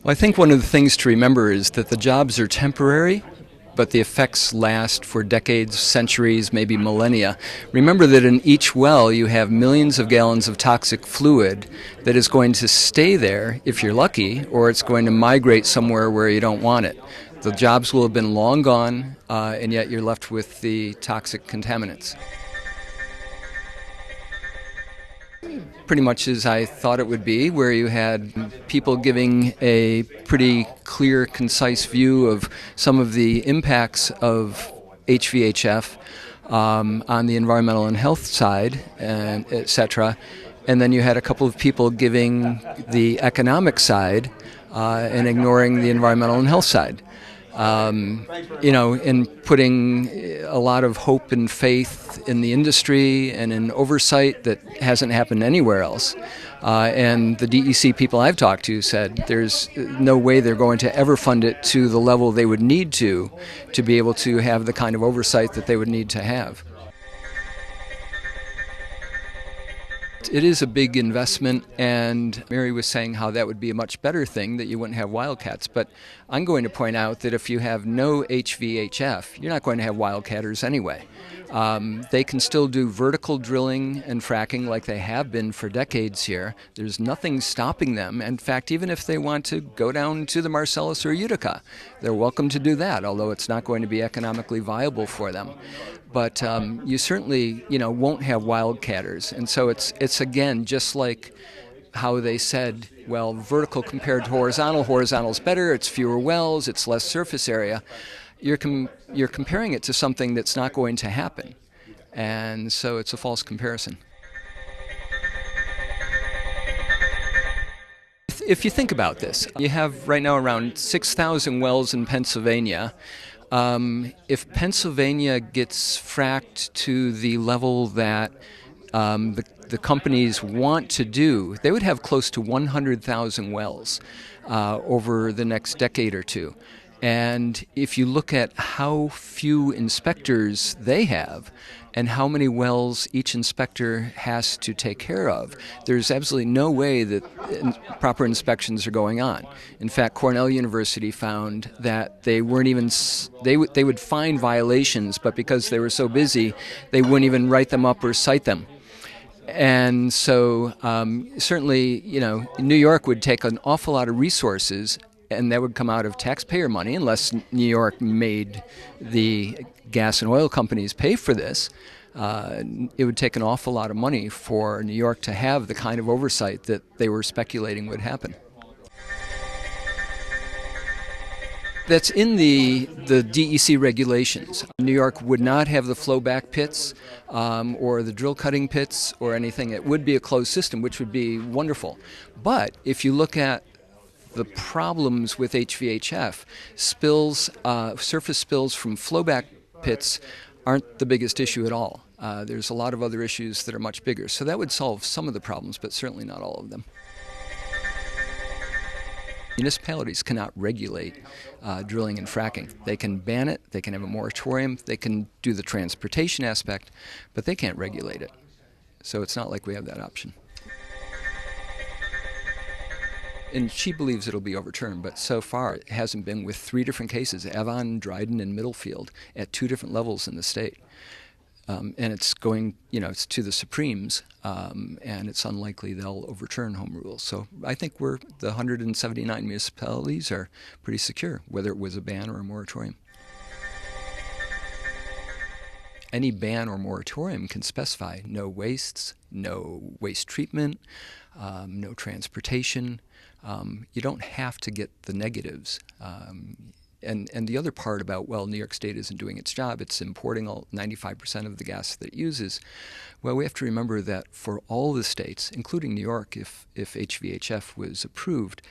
Well, I think one of the things to remember is that the jobs are temporary, but the effects last for decades, centuries, maybe millennia. Remember that in each well you have millions of gallons of toxic fluid that is going to stay there if you're lucky, or it's going to migrate somewhere where you don't want it. The jobs will have been long gone, and yet you're left with the toxic contaminants. Pretty much as I thought it would be, where you had people giving a pretty clear, concise view of some of the impacts of HVHF on the environmental and health side, and et cetera. And then you had a couple of people giving the economic side and ignoring the environmental and health side. And putting a lot of hope and faith in the industry and in oversight that hasn't happened anywhere else. And the DEC people I've talked to said there's no way they're going to ever fund it to the level they would need to be able to have the kind of oversight that they would need to have. It is a big investment, and Mary was saying how that would be a much better thing, that you wouldn't have wildcats. But I'm going to point out that if you have no HVHF, you're not going to have wildcatters anyway. They can still do vertical drilling and fracking like they have been for decades here. There's nothing stopping them. In fact, even if they want to go down to the Marcellus or Utica, they're welcome to do that, although it's not going to be economically viable for them. But you certainly, won't have wildcatters. And so it's again, just like how they said, well, vertical compared to horizontal, horizontal's better, it's fewer wells, it's less surface area. You're comparing it to something that's not going to happen. And so it's a false comparison. If you think about this, you have right now around 6,000 wells in Pennsylvania. If Pennsylvania gets fracked to the level that the companies want to do, they would have close to 100,000 wells over the next decade or two. And if you look at how few inspectors they have and how many wells each inspector has to take care of, there's absolutely no way that proper inspections are going on. In fact, Cornell University found that they weren't even, they would find violations, but because they were so busy, they wouldn't even write them up or cite them. And so certainly, New York would take an awful lot of resources, and that would come out of taxpayer money unless New York made the gas and oil companies pay for this. It would take an awful lot of money for New York to have the kind of oversight that they were speculating would happen. That's in the DEC regulations. New York would not have the flowback pits or the drill cutting pits or anything. It would be a closed system, which would be wonderful. But if you look at the problems with HVHF, spills, surface spills from flowback pits aren't the biggest issue at all. There's a lot of other issues that are much bigger. So that would solve some of the problems, but certainly not all of them. Municipalities cannot regulate drilling and fracking. They can ban it, they can have a moratorium, they can do the transportation aspect, but they can't regulate it. So it's not like we have that option. And she believes it'll be overturned, but so far it hasn't been, with 3 different cases, Avon, Dryden, and Middlefield, at 2 different levels in the state. And it's going, it's to the Supremes, and it's unlikely they'll overturn home rule. So I think the 179 municipalities are pretty secure, whether it was a ban or a moratorium. Any ban or moratorium can specify no wastes, no waste treatment, no transportation. You don't have to get the negatives. And the other part about, New York State isn't doing its job, it's importing 95% of the gas that it uses. Well, we have to remember that for all the states, including New York, if HVHF was approved,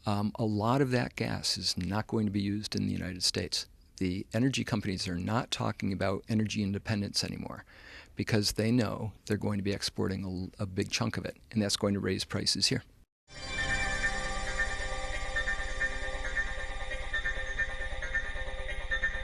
a lot of that gas is not going to be used in the United States. The energy companies are not talking about energy independence anymore because they know they're going to be exporting a big chunk of it, and that's going to raise prices here.